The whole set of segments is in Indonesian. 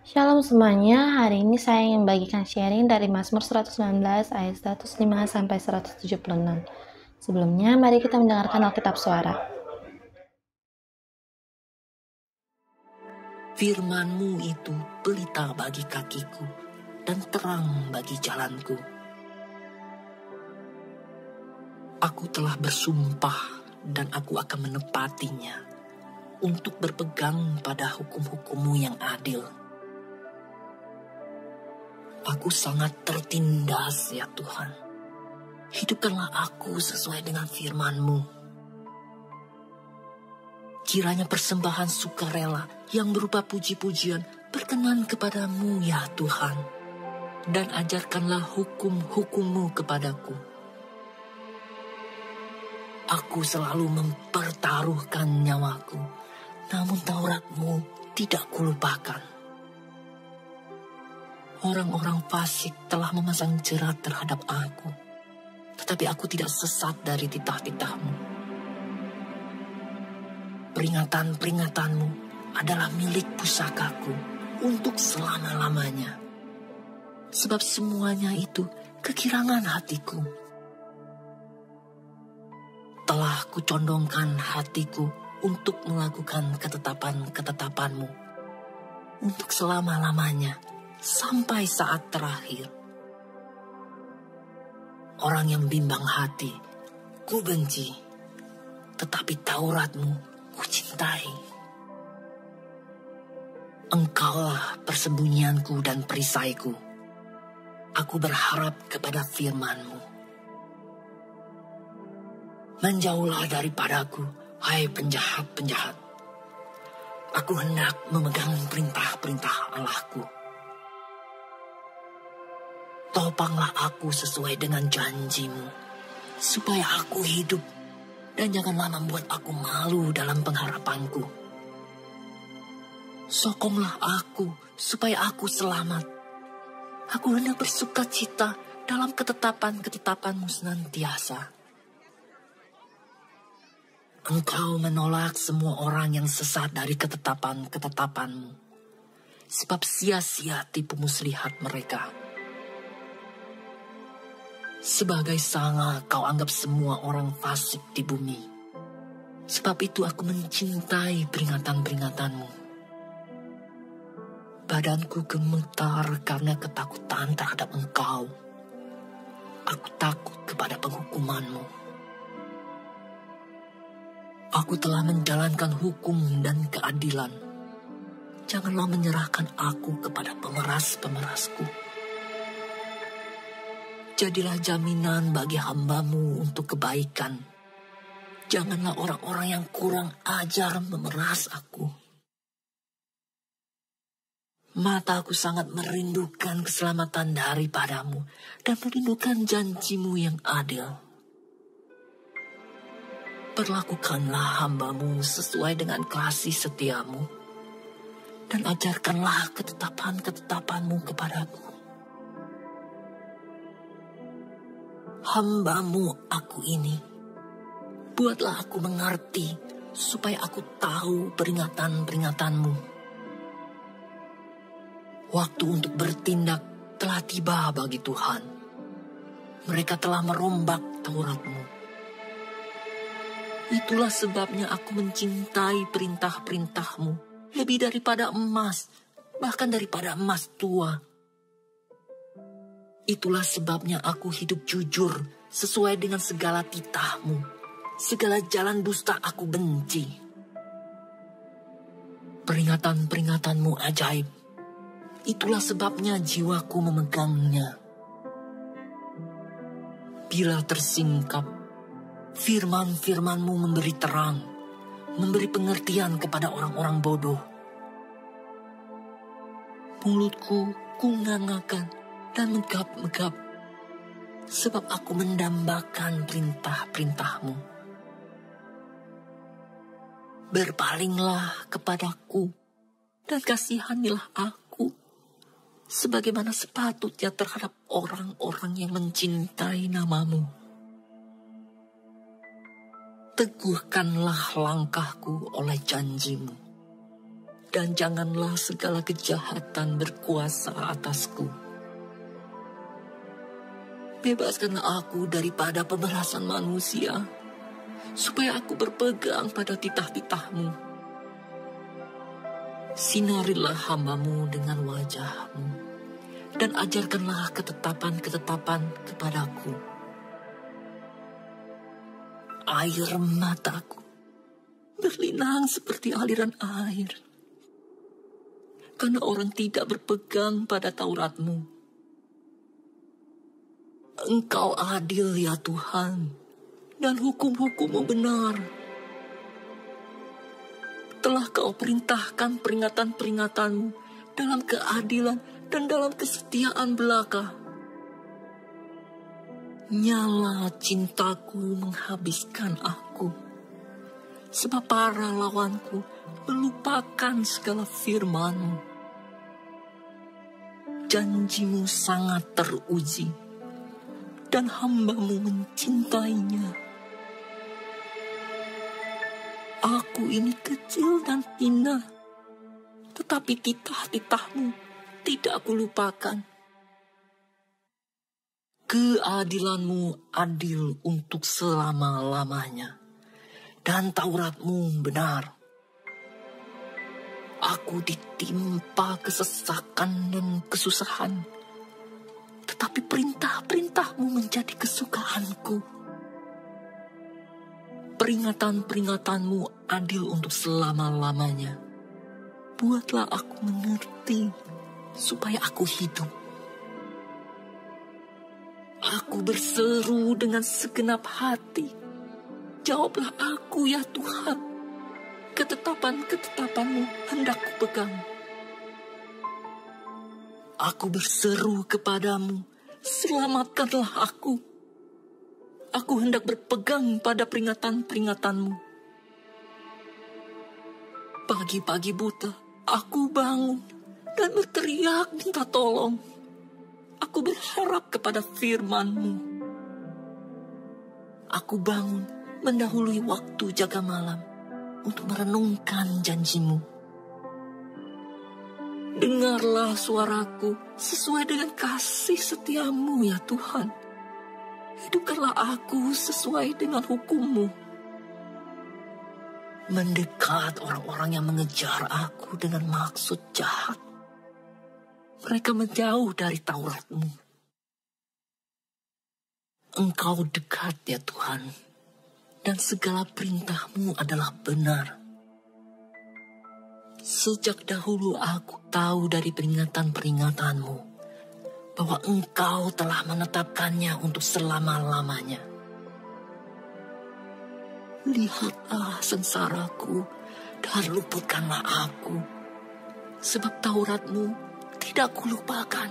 Shalom semuanya, hari ini saya ingin membagikan sharing dari Mazmur 119 ayat 105 sampai 176. Sebelumnya, mari kita mendengarkan Alkitab Suara. Firman-Mu itu pelita bagi kakiku dan terang bagi jalanku. Aku telah bersumpah dan aku akan menepatinya untuk berpegang pada hukum-hukum-Mu yang adil. Aku sangat tertindas ya Tuhan. Hidupkanlah aku sesuai dengan firman-Mu. Kiranya persembahan sukarela yang berupa puji-pujian berkenan kepadamu ya Tuhan. Dan ajarkanlah hukum-hukum-Mu kepadaku. Aku selalu mempertaruhkan nyawaku, namun Taurat-Mu tidak kulupakan. Orang-orang fasik telah memasang jerat terhadap aku, tetapi aku tidak sesat dari titah-titah-Mu. Peringatan-peringatan-Mu adalah milik pusakaku untuk selama-lamanya. Sebab semuanya itu kekirangan hatiku. Telah kucondongkan hatiku untuk melakukan ketetapan-ketetapan-Mu untuk selama-lamanya sampai saat terakhir. Orang yang bimbang hati ku benci, tetapi Taurat-Mu ku cintai. Engkaulah persembunyianku dan perisaiku. Aku berharap kepada firman-Mu. Menjauhlah daripadaku, hai penjahat-penjahat. Aku hendak memegang perintah-perintah Allahku. Topanglah aku sesuai dengan janji-Mu, supaya aku hidup, dan janganlah membuat aku malu dalam pengharapanku. Sokonglah aku, supaya aku selamat. Aku hendak bersuka cita dalam ketetapan-ketetapan-Mu senantiasa. Engkau menolak semua orang yang sesat dari ketetapan-ketetapan-Mu, sebab sia-sia tipu muslihat mereka. Sebagai sanga kau anggap semua orang fasik di bumi. Sebab itu aku mencintai peringatan-peringatan-Mu. Badanku gemetar karena ketakutan terhadap Engkau. Aku takut kepada penghukuman-Mu. Aku telah menjalankan hukum dan keadilan. Janganlah menyerahkan aku kepada pemeras-pemerasku. Jadilah jaminan bagi hamba-Mu untuk kebaikan. Janganlah orang-orang yang kurang ajar memeras aku. Mataku sangat merindukan keselamatan daripada-Mu dan merindukan janji-Mu yang adil. Perlakukanlah hamba-Mu sesuai dengan kasih setia-Mu, dan ajarkanlah ketetapan-ketetapan-Mu kepadaku. Hamba-Mu aku ini, buatlah aku mengerti, supaya aku tahu peringatan-peringatan-Mu. Waktu untuk bertindak telah tiba bagi Tuhan. Mereka telah merombak Taurat-Mu. Itulah sebabnya aku mencintai perintah-perintah-Mu lebih daripada emas, bahkan daripada emas tua. Itulah sebabnya aku hidup jujur sesuai dengan segala titah-Mu. Segala jalan dusta aku benci. Peringatan-peringatan-Mu ajaib. Itulah sebabnya jiwaku memegangnya. Bila tersingkap, firman-firman-Mu memberi terang, memberi pengertian kepada orang-orang bodoh. Mulutku kungangakan dan megap-megap, sebab aku mendambakan perintah-perintah-Mu. Berpalinglah kepadaku dan kasihanilah aku, sebagaimana sepatutnya terhadap orang-orang yang mencintai nama-Mu. Teguhkanlah langkahku oleh janji-Mu, dan janganlah segala kejahatan berkuasa atasku. Bebaskanlah aku daripada pembalasan manusia, supaya aku berpegang pada titah-titah-Mu. Sinarilah hamba-Mu dengan wajah-Mu, dan ajarkanlah ketetapan-ketetapan kepadaku. Air mataku berlinang seperti aliran air, karena orang tidak berpegang pada Taurat-Mu. Engkau adil ya Tuhan, dan hukum-hukum-Mu benar. Telah Kau perintahkan peringatan-peringatan-Mu dalam keadilan dan dalam kesetiaan belaka. Nyala cintaku menghabiskan aku, sebab para lawanku melupakan segala firman-Mu. Janji-Mu sangat teruji, dan hamba-Mu mencintainya. Aku ini kecil dan hina, tetapi titah-titah-Mu tidak aku lupakan. Keadilan-Mu adil untuk selama-lamanya, dan Taurat-Mu benar. Aku ditimpa kesesakan dan kesusahan, tetapi perintah-perintah-Mu menjadi kesukaanku. Peringatan-peringatan-Mu adil untuk selama-lamanya. Buatlah aku mengerti, supaya aku hidup. Aku berseru dengan segenap hati. Jawablah aku ya Tuhan. Ketetapan-ketetapan-Mu hendak kupegang. Aku berseru kepadamu, selamatkanlah aku. Aku hendak berpegang pada peringatan-peringatan-Mu. Pagi-pagi buta, aku bangun dan berteriak minta tolong. Aku berharap kepada firman-Mu. Aku bangun mendahului waktu jaga malam untuk merenungkan janji-Mu. Dengarlah suaraku sesuai dengan kasih setia-Mu ya Tuhan. Hidupkanlah aku sesuai dengan hukum-Mu. Mendekat orang-orang yang mengejar aku dengan maksud jahat. Mereka menjauh dari Taurat-Mu. Engkau dekat ya Tuhan, dan segala perintah-Mu adalah benar. Sejak dahulu aku tahu dari peringatan-peringatan-Mu, bahwa Engkau telah menetapkannya untuk selama-lamanya. Lihatlah sengsaraku, dan luputkanlah aku, sebab Taurat-Mu tidak kulupakan.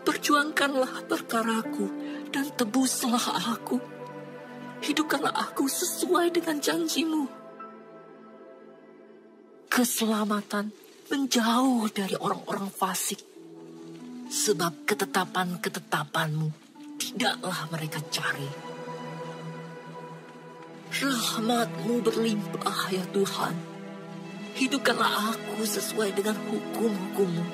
Perjuangkanlah perkaraku, dan tebuslah aku. Hidupkanlah aku sesuai dengan janji-Mu. Keselamatan menjauh dari orang-orang fasik, sebab ketetapan-ketetapan-Mu tidaklah mereka cari. Rahmat-Mu berlimpah ya Tuhan. Hidupkanlah aku sesuai dengan hukum-hukum-Mu.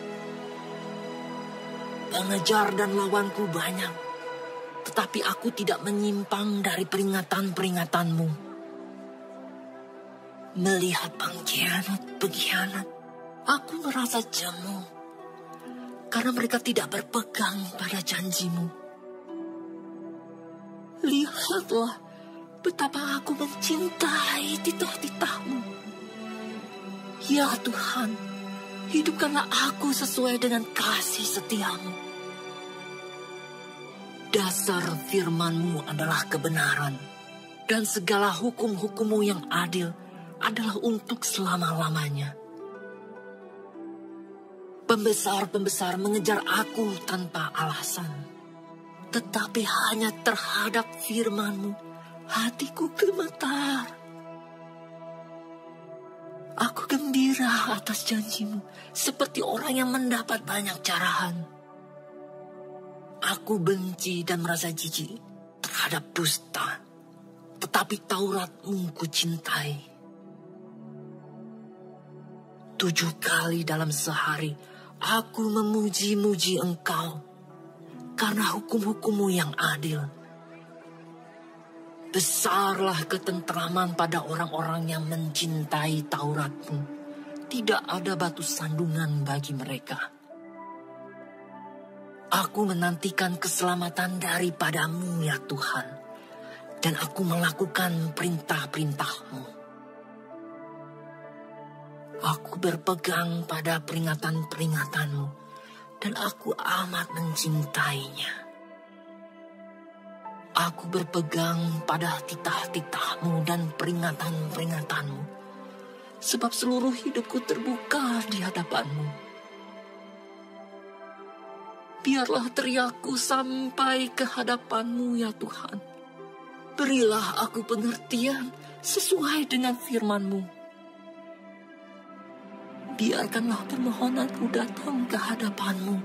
Pengejar dan lawanku banyak, tetapi aku tidak menyimpang dari peringatan-peringatan-Mu. Melihat pengkhianat, aku merasa jemu, karena mereka tidak berpegang pada janji-Mu. Lihatlah betapa aku mencintai titah-titah-Mu. Ya Tuhan, hidupkanlah aku sesuai dengan kasih setia-Mu. Dasar firman-Mu adalah kebenaran, dan segala hukum-hukum-Mu yang adil adalah untuk selama-lamanya. Pembesar-pembesar mengejar aku tanpa alasan, tetapi hanya terhadap firman-Mu hatiku gemetar. Aku gembira atas janji-Mu, seperti orang yang mendapat banyak carahan. Aku benci dan merasa jijik terhadap dusta, tetapi Taurat-Mu ku cintai. 7 kali dalam sehari aku memuji-muji Engkau karena hukum-hukum-Mu yang adil. Besarlah ketentraman pada orang-orang yang mencintai Taurat-Mu. Tidak ada batu sandungan bagi mereka. Aku menantikan keselamatan daripada-Mu ya Tuhan, dan aku melakukan perintah-perintah-Mu. Aku berpegang pada peringatan-peringatan-Mu, dan aku amat mencintainya. Aku berpegang pada titah-titah-Mu dan peringatan-peringatan-Mu, sebab seluruh hidupku terbuka di hadapan-Mu. Biarlah teriakku sampai ke hadapan-Mu ya Tuhan. Berilah aku pengertian sesuai dengan firman-Mu. Biarkanlah permohonanku datang ke hadapan-Mu.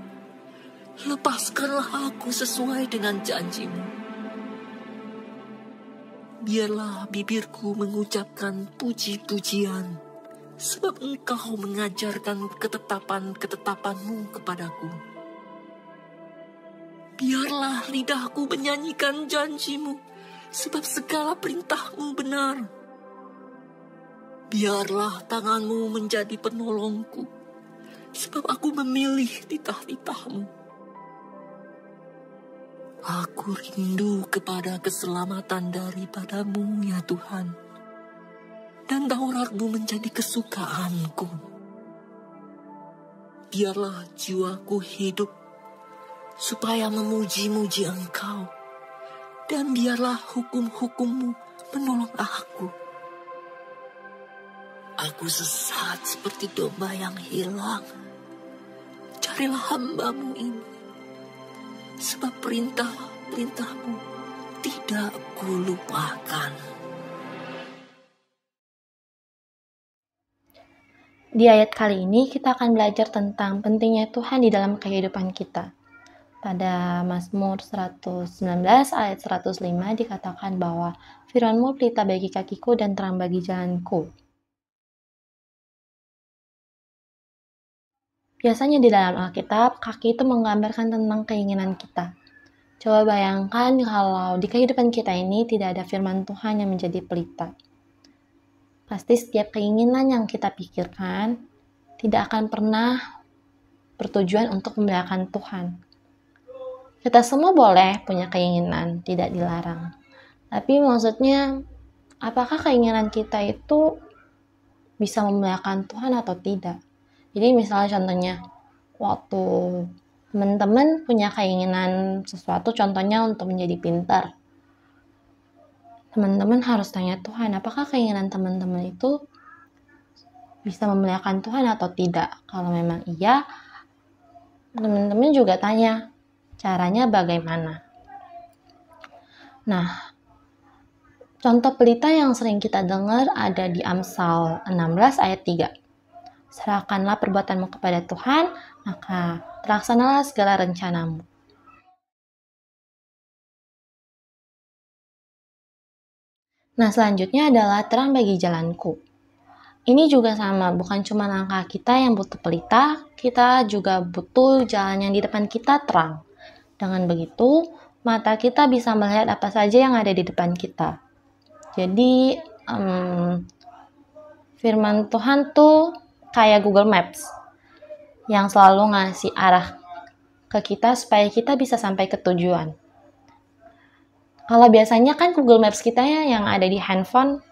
Lepaskanlah aku sesuai dengan janji-Mu. Biarlah bibirku mengucapkan puji-pujian, sebab Engkau mengajarkan ketetapan-ketetapan-Mu kepadaku. Biarlah lidahku menyanyikan janji-Mu, sebab segala perintah-Mu benar. Biarlah tangan-Mu menjadi penolongku, sebab aku memilih titah-titah-Mu. Aku rindu kepada keselamatan daripada-Mu ya Tuhan, dan Taurat-Mu menjadi kesukaanku. Biarlah jiwaku hidup supaya memuji-muji Engkau, dan biarlah hukum-hukum-Mu menolong aku. Aku sesat seperti domba yang hilang. Carilah hamba-Mu ini, sebab perintah-perintah-Mu tidak kulupakan. Di ayat kali ini kita akan belajar tentang pentingnya Tuhan di dalam kehidupan kita. Pada Mazmur 119 ayat 105 dikatakan bahwa firman-Mu pelita bagi kakiku dan terang bagi jalanku. Biasanya di dalam Alkitab, kaki itu menggambarkan tentang keinginan kita. Coba bayangkan kalau di kehidupan kita ini tidak ada firman Tuhan yang menjadi pelita. Pasti setiap keinginan yang kita pikirkan tidak akan pernah bertujuan untuk memuliakan Tuhan. Kita semua boleh punya keinginan, tidak dilarang. Tapi maksudnya, apakah keinginan kita itu bisa memuliakan Tuhan atau tidak? Jadi misalnya contohnya, waktu teman-teman punya keinginan sesuatu, contohnya untuk menjadi pintar. Teman-teman harus tanya Tuhan, apakah keinginan teman-teman itu bisa memuliakan Tuhan atau tidak? Kalau memang iya, teman-teman juga tanya, caranya bagaimana? Nah, contoh pelita yang sering kita dengar ada di Amsal 16 ayat 3. Serahkanlah perbuatanmu kepada Tuhan, maka terlaksanalah segala rencanamu. Nah, selanjutnya adalah terang bagi jalanku. Ini juga sama, bukan cuma langkah kita yang butuh pelita, kita juga butuh jalan yang di depan kita terang. Dengan begitu, mata kita bisa melihat apa saja yang ada di depan kita. Jadi, firman Tuhan tuh kayak Google Maps yang selalu ngasih arah ke kita supaya kita bisa sampai ke tujuan. Kalau biasanya kan Google Maps kita yang ada di handphone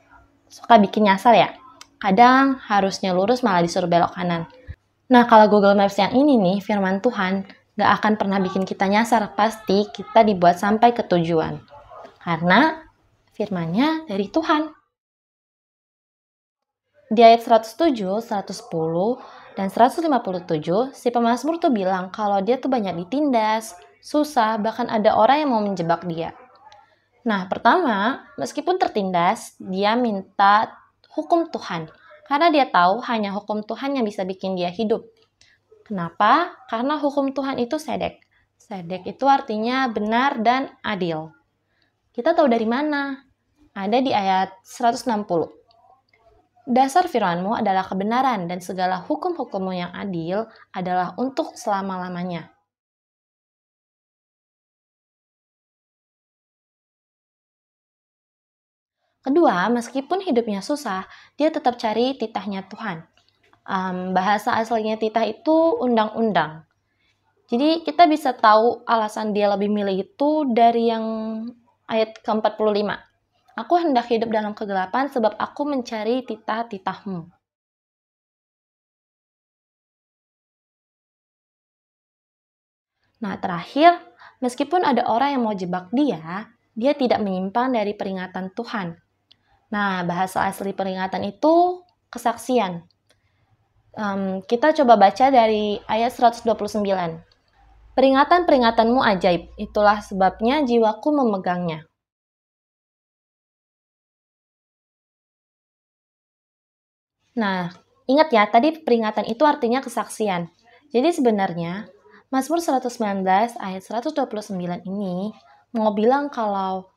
suka bikin nyasar ya. Kadang harusnya lurus malah disuruh belok kanan. Nah, kalau Google Maps yang ini nih, firman Tuhan gak akan pernah bikin kita nyasar. Pasti kita dibuat sampai ke tujuan. Karena firmannya dari Tuhan. Di ayat 107, 110, dan 157, si pemazmur tuh bilang kalau dia tuh banyak ditindas, susah, bahkan ada orang yang mau menjebak dia. Nah, pertama, meskipun tertindas, dia minta hukum Tuhan. Karena dia tahu hanya hukum Tuhan yang bisa bikin dia hidup. Kenapa? Karena hukum Tuhan itu sedek. Sedek itu artinya benar dan adil. Kita tahu dari mana? Ada di ayat 160. Dasar firman-Mu adalah kebenaran dan segala hukum-hukum-Mu yang adil adalah untuk selama-lamanya. Kedua, meskipun hidupnya susah, dia tetap cari titahnya Tuhan. Bahasa aslinya titah itu undang-undang. Jadi kita bisa tahu alasan dia lebih milih itu dari yang ayat ke-45. Aku hendak hidup dalam kegelapan sebab aku mencari titah-titahmu. Nah, terakhir, meskipun ada orang yang mau jebak dia tidak menyimpang dari peringatan Tuhan. Nah, bahasa asli peringatan itu kesaksian. Kita coba baca dari ayat 129. Peringatan-peringatanmu ajaib, itulah sebabnya jiwaku memegangnya. Nah, ingat ya, tadi peringatan itu artinya kesaksian. Jadi sebenarnya, Mazmur 119 ayat 129 ini mau bilang kalau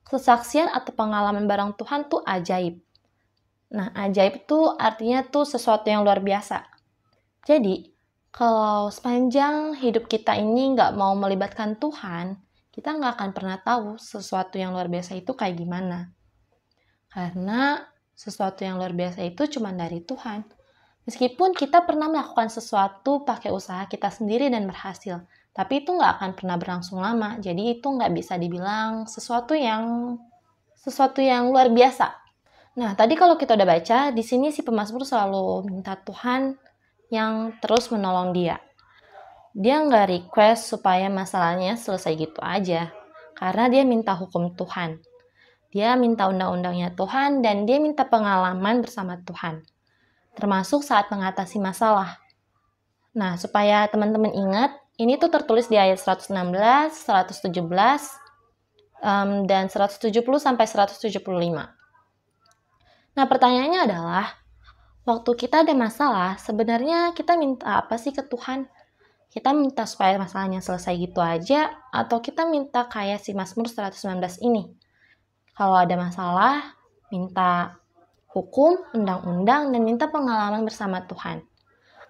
kesaksian atau pengalaman bareng Tuhan tuh ajaib. Nah, ajaib itu artinya tuh sesuatu yang luar biasa. Jadi, kalau sepanjang hidup kita ini nggak mau melibatkan Tuhan, kita nggak akan pernah tahu sesuatu yang luar biasa itu kayak gimana. Karena sesuatu yang luar biasa itu cuma dari Tuhan. Meskipun kita pernah melakukan sesuatu pakai usaha kita sendiri dan berhasil, tapi itu nggak akan pernah berlangsung lama. Jadi itu nggak bisa dibilang sesuatu yang luar biasa. Nah, tadi kalau kita udah baca, di sini si pemazmur selalu minta Tuhan yang terus menolong dia. Dia nggak request supaya masalahnya selesai gitu aja, karena dia minta hukum Tuhan. Dia minta undang-undangnya Tuhan, dan dia minta pengalaman bersama Tuhan, termasuk saat mengatasi masalah. Nah, supaya teman-teman ingat, ini tuh tertulis di ayat 116, 117, dan 170 sampai 175. Nah, pertanyaannya adalah, waktu kita ada masalah, sebenarnya kita minta apa sih ke Tuhan? Kita minta supaya masalahnya selesai gitu aja, atau kita minta kayak si Mazmur 119 ini? Kalau ada masalah, minta hukum, undang-undang, dan minta pengalaman bersama Tuhan.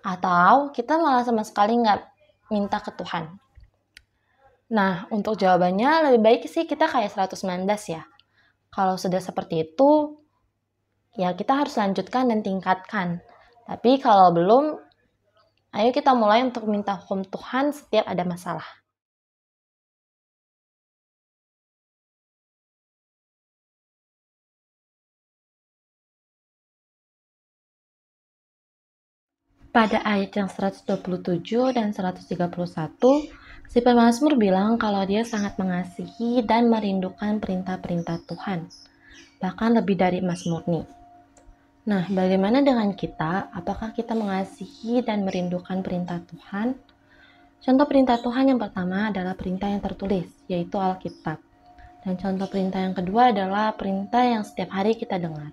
Atau kita malah sama sekali nggak minta ke Tuhan. Nah, untuk jawabannya lebih baik sih kita kayak 119 ya. Kalau sudah seperti itu, ya kita harus lanjutkan dan tingkatkan. Tapi kalau belum, ayo kita mulai untuk minta hukum Tuhan setiap ada masalah. Pada ayat yang 127 dan 131, si pemazmur bilang kalau dia sangat mengasihi dan merindukan perintah-perintah Tuhan, bahkan lebih dari emas murni. Nah, bagaimana dengan kita? Apakah kita mengasihi dan merindukan perintah Tuhan? Contoh perintah Tuhan yang pertama adalah perintah yang tertulis, yaitu Alkitab. Dan contoh perintah yang kedua adalah perintah yang setiap hari kita dengar.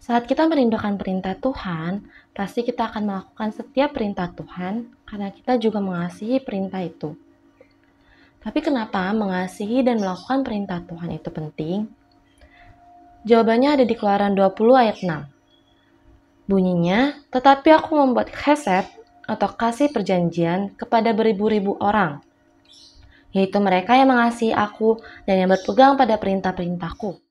Saat kita merindukan perintah Tuhan, pasti kita akan melakukan setiap perintah Tuhan karena kita juga mengasihi perintah itu. Tapi kenapa mengasihi dan melakukan perintah Tuhan itu penting? Jawabannya ada di Keluaran 20 ayat 6. Bunyinya, tetapi aku membuat chesed atau kasih perjanjian kepada beribu-ribu orang, yaitu mereka yang mengasihi aku dan yang berpegang pada perintah-perintahku.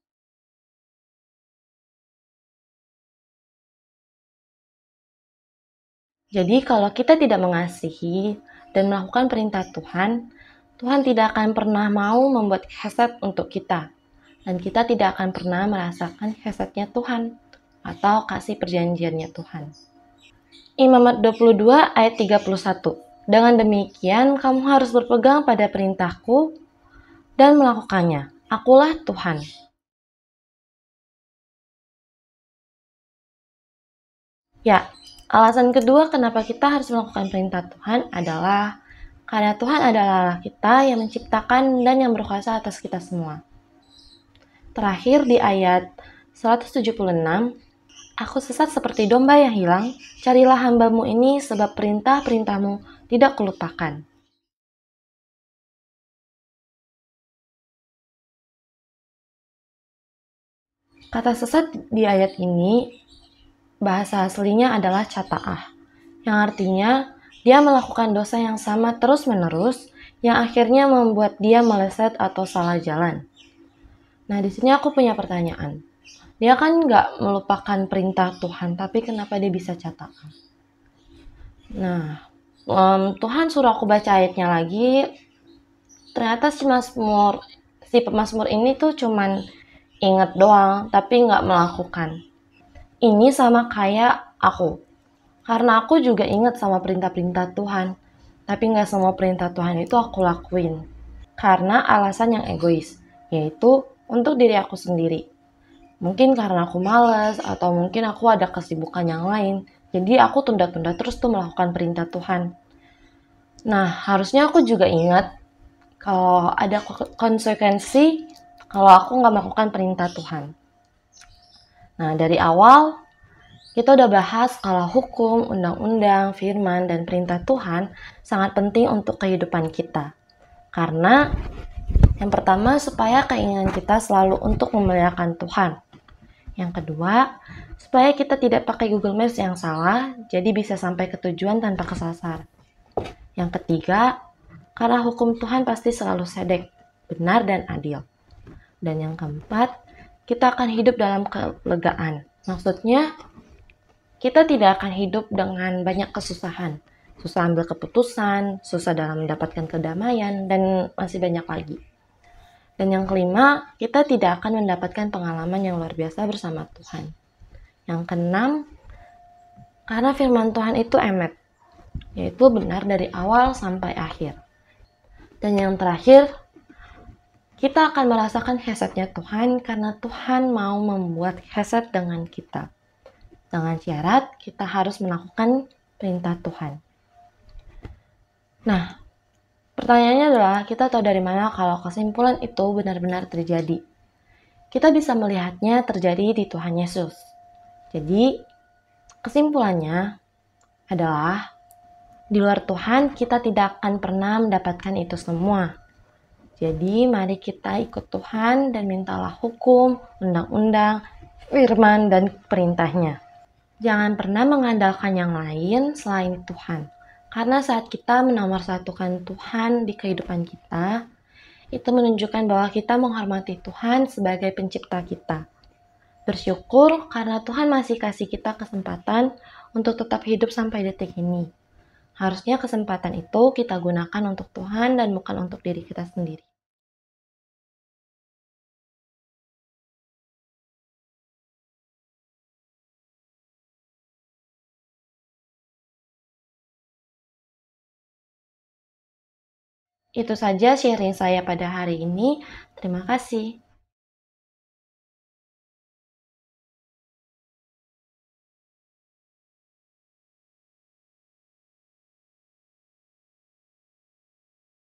Jadi kalau kita tidak mengasihi dan melakukan perintah Tuhan, Tuhan tidak akan pernah mau membuat chesed untuk kita. Dan kita tidak akan pernah merasakan chesed-nya Tuhan atau kasih perjanjiannya Tuhan. Imamat 22 ayat 31. Dengan demikian kamu harus berpegang pada perintahku dan melakukannya. Akulah Tuhan. Ya, alasan kedua kenapa kita harus melakukan perintah Tuhan adalah karena Tuhan adalah Allah kita yang menciptakan dan yang berkuasa atas kita semua. Terakhir di ayat 176, aku sesat seperti domba yang hilang, carilah hambamu ini sebab perintah-perintahmu tidak kulupakan. Kata sesat di ayat ini, bahasa aslinya adalah cata'ah, yang artinya dia melakukan dosa yang sama terus-menerus, yang akhirnya membuat dia meleset atau salah jalan. Nah, di sini aku punya pertanyaan. Dia kan nggak melupakan perintah Tuhan, tapi kenapa dia bisa cata'ah? Nah, Tuhan suruh aku baca ayatnya lagi. Ternyata si pemazmur ini tuh cuman inget doang, tapi nggak melakukan. Ini sama kayak aku. Karena aku juga ingat sama perintah-perintah Tuhan, tapi nggak semua perintah Tuhan itu aku lakuin. Karena alasan yang egois, yaitu untuk diri aku sendiri. Mungkin karena aku malas, atau mungkin aku ada kesibukan yang lain. Jadi aku tunda-tunda terus tuh melakukan perintah Tuhan. Nah, harusnya aku juga ingat kalau ada konsekuensi kalau aku nggak melakukan perintah Tuhan. Nah, dari awal kita udah bahas kalau hukum, undang-undang, firman, dan perintah Tuhan sangat penting untuk kehidupan kita. Karena yang pertama, supaya keinginan kita selalu untuk memuliakan Tuhan. Yang kedua, supaya kita tidak pakai Google Maps yang salah, jadi bisa sampai ke tujuan tanpa kesasar. Yang ketiga, karena hukum Tuhan pasti selalu sedek, benar dan adil. Dan yang keempat, kita akan hidup dalam kelegaan. Maksudnya, kita tidak akan hidup dengan banyak kesusahan. Susah ambil keputusan, susah dalam mendapatkan kedamaian, dan masih banyak lagi. Dan yang kelima, kita tidak akan mendapatkan pengalaman yang luar biasa bersama Tuhan. Yang keenam, karena firman Tuhan itu emet, yaitu benar dari awal sampai akhir. Dan yang terakhir, kita akan merasakan hesetnya Tuhan karena Tuhan mau membuat heset dengan kita. Dengan syarat kita harus melakukan perintah Tuhan. Nah, pertanyaannya adalah kita tahu dari mana kalau kesimpulan itu benar-benar terjadi. Kita bisa melihatnya terjadi di Tuhan Yesus. Jadi, kesimpulannya adalah di luar Tuhan kita tidak akan pernah mendapatkan itu semua. Jadi, mari kita ikut Tuhan dan mintalah hukum, undang-undang, firman, dan perintahnya. Jangan pernah mengandalkan yang lain selain Tuhan. Karena saat kita menomorsatukan Tuhan di kehidupan kita, itu menunjukkan bahwa kita menghormati Tuhan sebagai pencipta kita. Bersyukur karena Tuhan masih kasih kita kesempatan untuk tetap hidup sampai detik ini. Harusnya kesempatan itu kita gunakan untuk Tuhan dan bukan untuk diri kita sendiri. Itu saja sharing saya pada hari ini. Terima kasih.